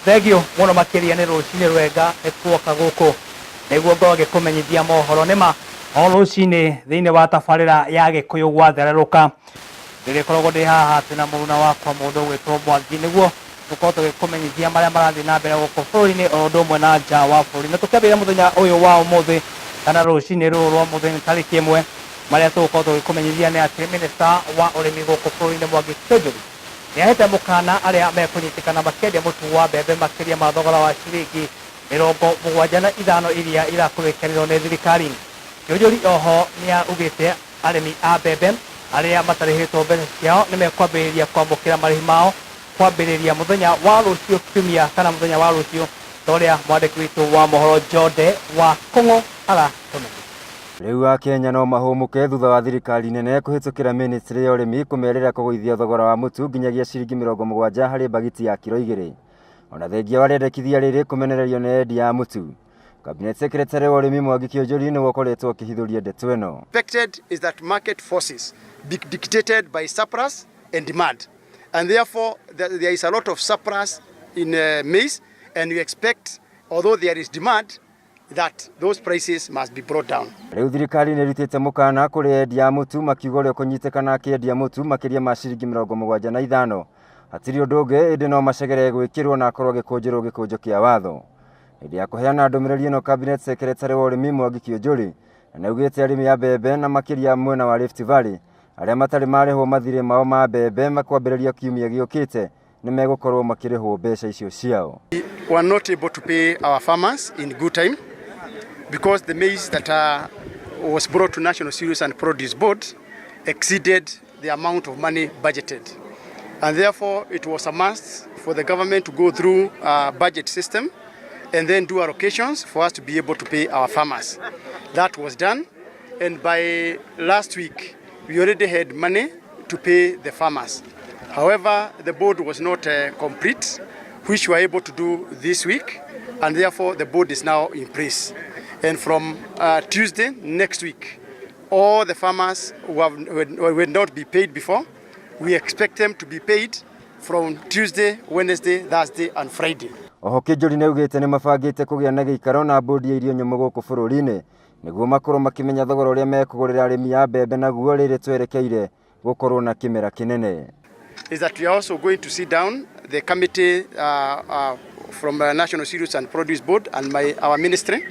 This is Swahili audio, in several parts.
Thegio muno makiria ni rucini rwega ekuoka guku niguo ngoge kumenyithia mohoro nima o rucini thiini wa tabarira ya Gikuyu gwathereruka ndirikoragwo ndi haha tena muruna wakwa mundu gwitwo Mwangi niguo tukorwo tugikumenyithia maria marathi na mbere guku bururi-ini o undu umwe na nja wa bururi na tukiambia muthenya uyu wa umuthi kana rucini ruru rwa muthenya tariki 1 maria tugukorwo tugikumenyithia ni ati minista wa urimi guku bururi-ini Mwangi Kiunjuri niahete mukana aria mekunyitikana makendia mutu wa mbembe makiria ma thogora wa ciringi 75 iria irakurekererio ni thirikari. Kiunjuri oho niaugite arimi a mbembe aria matarihitwo mbeca ciao nimekwambiriria kwamukira marihi mao kwambiriria muthenya wa rucio kiumia kana muthenya wa rucio toria mwandiki witu wa mohoro Jode wa Kung'u aratumenya. Riu a Kenya no mahumuke thutha wa thirikari nene kuhitukira ministry ya urimi kumerera kuguithia thogora wa mutu nginyagia ciringi 70 hari bagiti ya kilo 2 ona thengia warendekithia riri kumenererio ni endi ya mutu. Cabinet Secretary wa urimi Mwangi Kiunjuri ni wakoretwo akihithuria ndeto ino. Expected is that market forces be dictated by surplus and demand, and therefore there is a lot of surplus in maize, and we expect, although there is demand, that those prices must be brought down. Riu thirikari ni rutite mukana kuri endi ya mutu makiuga uri kunyitekana akiendi mutu makiria ma ciringi 75 hatiri undu ungi indi no macegere gwikirwo na akorwo gikunjirwo gikunjo kia watho. Hindi ya kuheana ndumiriri ino Cabinet Secretary wa urimi Mwangi Kiunjuri na augite arimi ya mbembe na makiria mwena wa Rift Valley aria matari marihwo mathire mao ma mbembe makwambiriria kiumia giukite ni megukorwo makirihwo mbeca icio ciao. We are not able to pay our farmers in good time because the maize that was brought to National Cereals and Produce Board exceeded the amount of money budgeted, and therefore it was a must for the government to go through a budget system and then do allocations for us to be able to pay our farmers. That was done, and by last week we already had money to pay the farmers. However, the board was not complete, which we were able to do this week, and therefore the board is now in place. And from Tuesday next week, all the farmers who will not be paid before, we expect them to be paid from Tuesday, Wednesday, Thursday and Friday. Oho Kiunjuri ni ugite ni mabangite kugia na giikaro na bodi ya irio nyumu guku bururi-ini niguo makorwo makimenya thogora uria mekugurira arimi ya mbembe naguo riri twerekeire gukorwo na kimera kinene. Is that we are also going to sit down the committee from National Cereals and Produce Board and our ministry,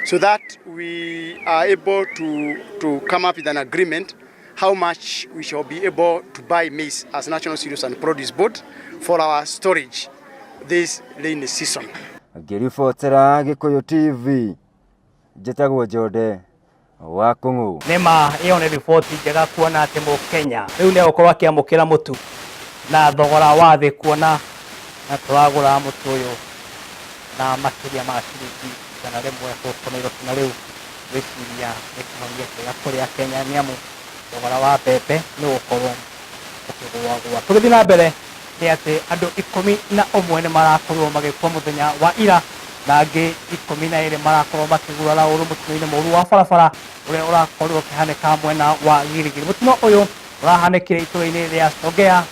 so that we are able to come up with an agreement how much we shall be able to buy maize as National Cereals and Produce Board for our storage this rainy season. Ngiribotera Gikuyu TV njitagwo Jode wa Kung'u. Nima iyo ni riboti njega kuona ati Mukenya riu ni gukorwo akiamukira mutu na thogora wa thi kuona na turagura mutu uyu na makiria ma ciringi kana rimwe gukoneirwo na riu wiciria ekonomia njega kuri Kenya niamu thogora wa mbembe ni gukorwo ukigwa. Tugithi na mbere ni ati andu 11 ni marakorwo magikwa muthenya wa ira na angi 12 marakorwo makigurara uru mutino-ini muru wa barabara uria urakorwo kihanika mwena wa Girigiri. Mutino uyu urahanikire ituri-ini ria Songea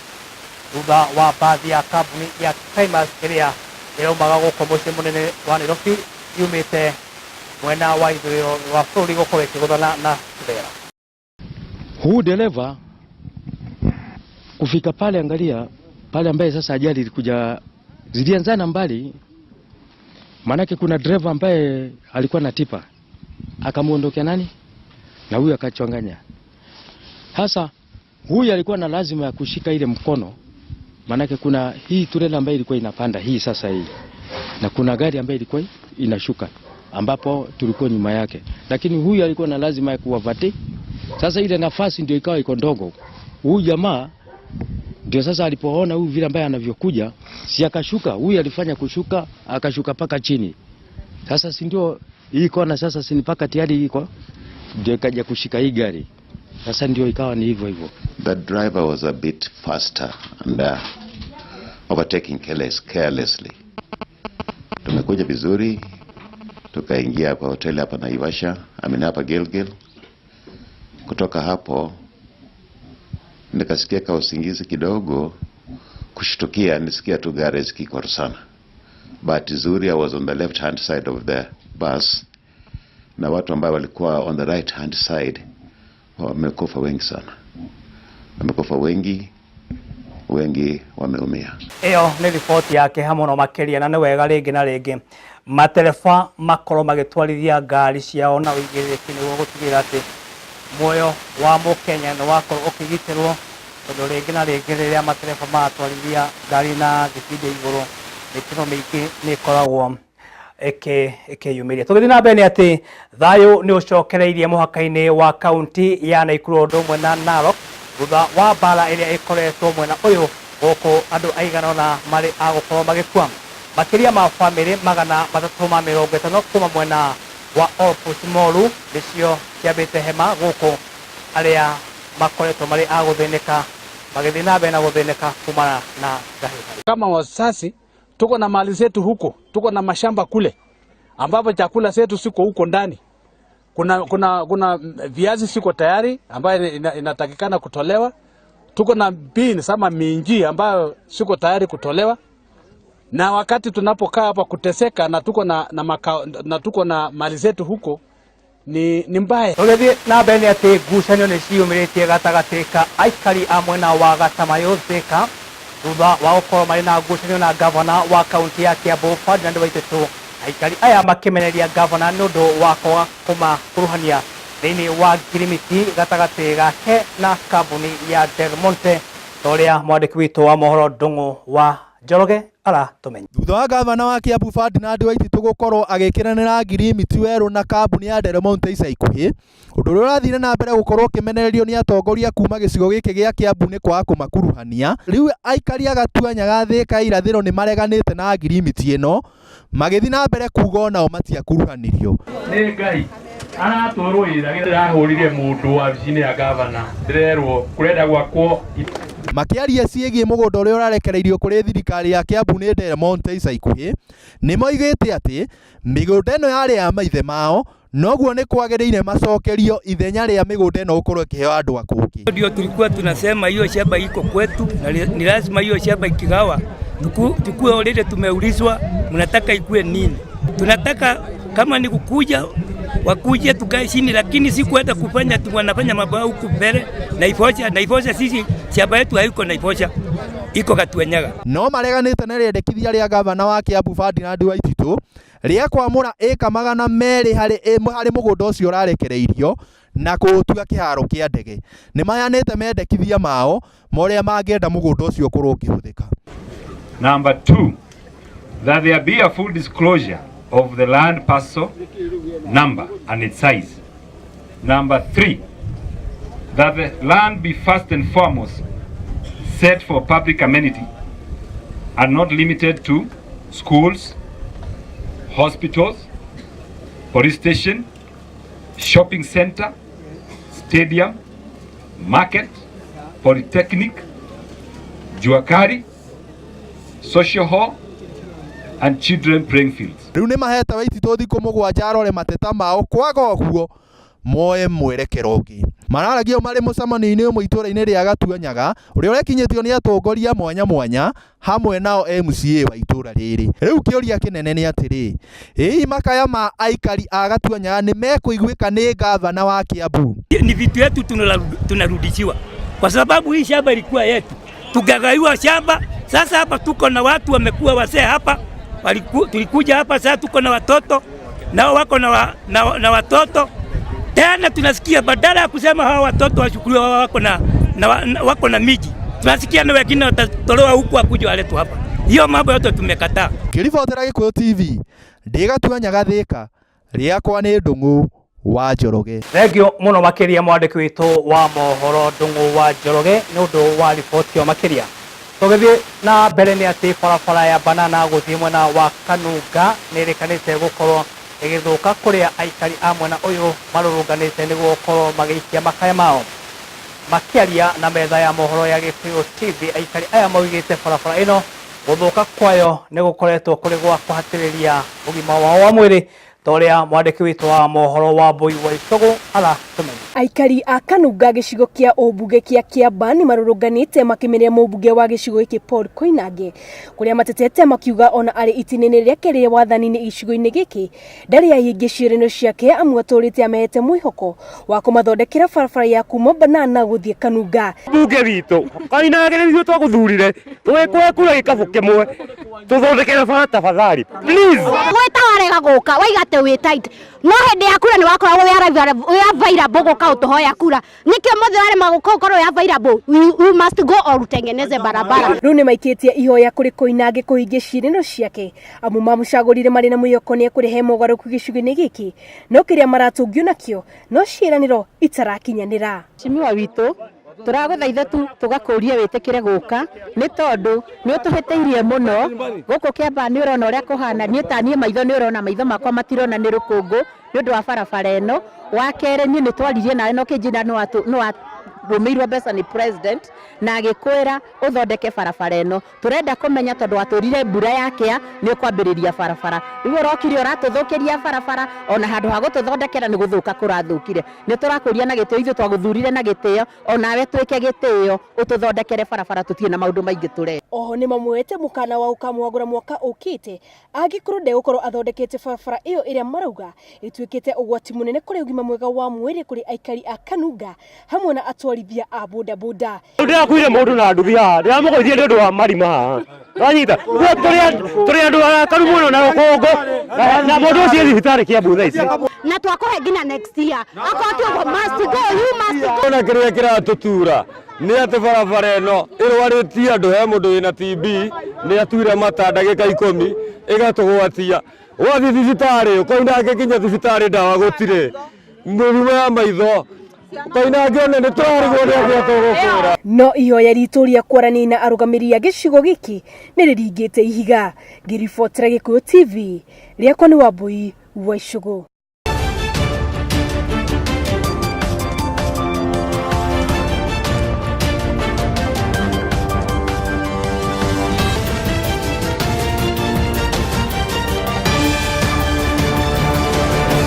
thutha wa bathi ya kambuni ya Famous iria iraumaga guku mucii munene wa Nairobi yumite mwena wa ithuriro wa bururi gukorwo ikiguthana na Kibera. Huu dereva kufika pale, angalia pale ambaye sasa ajali ilikuja zilianzana mbali, manake kuna dereva ambaye alikuwa na tipa akamuondokea nani na huyu akachanganya. Hasa huyu alikuwa na lazima ya kushika ile mkono, manake kuna hii trailer ambayo ilikuwa inapanda hii sasa hii, na kuna gari ambayo ilikuwa inashuka ambapo tulikuwa nyuma yake, lakini huyu alikuwa na lazima ya kuwavati. Sasa ile nafasi ndio ikawa iko ndogo. Huyu jamaa ndio sasa alipoona huyu vile ambaye anavyokuja, si akashuka, huyu alifanya kushuka, akashuka paka chini. Sasa si ndio hii kona sasa si mpaka tayari iko ndio kaja kushika hii gari. Sasa ndio ikawa ni hivyo hivyo. The driver was a bit faster and overtaking carelessly. Tumekuja vizuri, tukaingia kwa hoteli hapa Naivasha, hapa Gilgil. Kutoka hapo nikasikia ka usingizi kidogo, kushtukia nisikia tu gari zikikorosana. Bahati nzuri I was on the left hand side of the bus, na watu ambao walikuwa on the right hand side wamekufa wengi sana, wamekufa wengi wameumia. Iyo ni ripoti yake hamwe no makeria, na ni wega ringi na ringi matereba makorwo magitwarithia ngari ciao na uigiriki niguo gutigira ati muoyo wa mukenya ni wakorwo ukigitirwo, tondu ringi na ringi riria matereba matwarithia ngari na thibidi iguru mitino mingi ni ikoragwo ikiyumiria. Tugithi na mbere ati thayu ni ucokereirie muhaka-ini wa kaunti ya Naikuru ndumwe na Narok thutha wa mbara iria ikoretwo mwena uyu guku andu aigana na mari agukorwo magikua makiria ma family 350 kuma mwena wa Olpusmoru nicio kiambite hema guku aria makoretwo mari aguthinika magithi na mbere na guthinika kumana na ngahihari. Kama wasasi tuko na mali zetu huko, tuko na mashamba kule ambapo chakula zetu siko huko ndani. Kuna viazi siko tayari ambayo inatakikana kutolewa. Tuko na beans ama minji ambayo siko tayari kutolewa. Na wakati tunapokaa hapa kuteseka na tuko na mali zetu huko ni mbaya. Tugithi na mbere ati ngucanio ni ciumiritie gatagati ka aikari a mwena wa Gatamayo Thika thutha wa gukorwo mari na ngucanio na gavana wa kaunti ya Kiambu Ferdinand Waititu. Aikari aya makimeneria gavana nundu wa kwaga kumakuruhania thiini wa ngirimiti gatagati gake na kambuni ya Del Monte, toria mwandiki witu wa mohoro Ndung'u wa Njoroge aratumenya. Thutha wa gavana wa Kiambu Ferdinand Waititu gukorwo agikiranira ngirimiti weru na kambuni ya Del Monte ica ikuhi, undu uria urathire na mbere gukorwo kimenererio ni atongoria kuma gicigo giki gia Kiambu ni kwa kumakuruhania. Riu aikari agatuanyaga Thika irathiro ni mareganite na ngirimiti ino magithi na mbere kuga nao matiakuruhanirio. Ni Ngai aratũrũĩra gĩrahũrire mũndũ wabici-inĩ ya gavana ndĩrerwo kũrenda gwakwo. Makiaria ciĩgiĩ mũgũnda ũrĩa ũrarekereirio kũrĩ thirikari ya Kiambu nĩ Del Monte ica ikuhĩ, nĩ moigĩte atĩ mĩgũnda ĩno yarĩ ya maithe mao, noguo nĩ kwagĩrĩire macokerio ithenya rĩa mĩgũnda ĩno gũkorwo ĩkĩheo andũ akũngĩ. Ndio tulikuwa tunasema hiyo shamba iko kwetu na ni lazima hiyo shamba ikigawa tukue already tumeulizwa mnataka ikue nini. Tunataka kama ni kukuja wakuje tukae chini, lakini si kwenda kufanya wanafanya mambo huku mbele Naivasha sisi shamba yetu haiko Naivasha, iko Gatuenyaga. No mareganite na rĩendekithia rĩa gavana wa Kiambu Ferdinand Waititu rĩa kwamũra ĩka 200 harĩ mũgũnda ũcio ũrarekereirio na kũũtua kĩharo kĩa ndege. Nĩ mayanĩte mendekithia mao morĩa mangĩenda mũgũnda ũcio ũkorwo ũkĩhũthĩka. Number 2, that there be a full disclosure of the land parcel number and its size. Number 3, that the land be first and foremost set for public amenity and not limited to schools, hospitals, police station, shopping center, stadium, market, polytechnic, Juakari, social hall and children playing fields. Riu ni mahete Waititu thiku 7 arore mateta mao, kwaga ũguo moe mwerekero ũngĩ. Mararagio marĩ mũcemanio-inĩ ũmwe itũũra-inĩ rĩa Gatuenyaga ũrĩa ũrekinyĩtio nĩ atongoria mwanya hamwe nao MCA wa itũũra rĩrĩ. Rĩu kĩũria kĩnene nĩ atĩrĩ, ĩ makaya ma aikari a Gatuenyaga nĩ mekũiguĩka nĩ gavana wa Kiambu? Ni vitu yetu tunarudishiwa kwa sababu hii shamba ilikuwa yetu, tukagaiwa shamba. Sasa hapa tuko na watu wamekuwa wazee hapa, tulikuja hapa sasa tuko na watoto nao wako na watoto tena. Tunasikia badala ya kusema hawa watoto washukuliwa wako na miji, tunasikia na wengine watatolewa huku akuja waletwa hapa. Hiyo mambo yote tumekataa. Kiribotera Gikuyu TV ndĩ Gatuenyaga Thika, rĩakwa nĩ Ndung'u wa Njoroge. Thengio muno makiria mwandiki witu wa mohoro Ndung'u wa Njoroge nĩ ũndũ wa riboti makiria. Tugithi na mbere ni ati barabara ya Banana guthii mwena wa Kanunga nirikanite gukorwo igithuka kuria aikari a mwena uyu marurunganite niguo gukorwo magiikia makaya mao. Makiaria na metha ya mohoro ya Gikuyu TV, aikari aya maugite barabara ino guthuka kwayo ni gukoretwo kuri gwa kuhatiriria ugima wao wa mwiri, toria mwandiki witu wa mohoro wa Mbui wa Icũgũ aratũmenya. Aikari a Kanunga gĩcigo kĩa ũmbunge kĩa Kiambaa nĩ marũrũnganĩte makĩmeria mũmbunge wa gĩcigo gĩkĩ Paul Koinange kũrĩa matetete makiuga ona arĩ itinĩ rĩake rĩa wathani-inĩ gĩcigo-inĩ gĩkĩ ndarĩ ahingia ciĩranĩro ciake amu atũrĩte amehete mwĩhoko wa kũmathondekera barabara ya kuma Banana gũthiĩ Kanunga. Mbunge witũ Koinange nĩ ithuĩ twagũthurire twĩkwe kura gĩkabũ kĩmwe tũthondekere bara tafadhali please. Gwĩta warega gũka waigate wĩ tight no hĩndĩ ya kura nĩ wakoragwo wĩ available gũka ũtũhoya kura nĩkĩo mothe warema gũka ũkorwo wĩ available you must go or utengeneze barabara. Rĩu nĩ maikĩtie ihoya kũrĩ Koinange kũhingia ciĩranĩro ciake amu mamũcagũrire marĩ na mwĩhoko nĩ ekũrehe mogarũrũku gĩcigo-inĩ gĩkĩ no kĩrĩa maratũngio nakĩo no ciĩranĩro itarakinyanĩra. Mheshimiwa witũ turaguthaitha tu tugakũria wĩtĩkĩre gũka nĩ tondũ nĩ ũtũhĩtĩirie mũno gũkũ Kiambaa nĩ ũrona ũrĩa kũhana niĩ taniĩ maitho nĩ ũrona maitho makwa matirona nĩ rũkũngũ nĩ ũndũ wa barabara ĩno. Wa kerĩ niĩ nĩ twaririe nawe no kĩnjina no rũmĩirwo mbeca nĩ president na agĩkwĩra ũthondeke barabara ĩno. Turenda kũmenya tondũ watũrire mbura yakĩa nĩ ũkwambĩrĩria barabara rĩu ũrokire ũratũthũkĩria barabara ona handũ ha gũtũthondekera nĩ gũthũka kũrathũkire. Nĩ tũrakũria na gĩtĩo ithuĩ twagũthurire na gĩtĩo onawe twĩke gĩtĩo ũtũthondekere barabara tũtirĩ na maũndũ maingĩ tũre. Oho nĩ mamuoete mũkana wa ũkamwagũra mwaka ũkĩte angĩkorwo ndegũkorwo athondekete barabara ĩyo ĩrĩa marauga ĩtuĩkĩte ũgwati mũnene kũrĩ ũgima mwega wa mwĩrĩ kũrĩ aikari a Kanunga hamwe na atwarithia a bodaboda. Ndĩrakuire mũndũ na nduthi haha ndĩramũgũithia nĩ ũndũ wa marima haha wanyita tũrĩ andũ akaru mũno na rũkũngũ na mũndũ ũcio thibitarĩ Kiambu thaa ici na twakũhe nginya next year akorwo tu must go you must go. Ona kĩrĩa kĩratũtura nĩ atĩ barabara ĩno ĩrwarĩtie andũ he mũndũ wĩna TB nĩ atuire mata ndagĩka 10 ĩgatũgwatia wathiĩ thibitarĩ Koinange nginya thibitarĩ ndawa gũtirĩ mĩrimũ ya maitho Koinange nĩ tũrarigwo nĩ atĩa tũgũkũra. No ihoya ritũ rĩa kwaranĩria na arũgamĩrĩri a gĩcigo gĩkĩ nĩ rĩringĩte ihiga. Ngĩribotera Gĩkũyũ TV rĩakwa nĩ Wambui wa Icũgũ.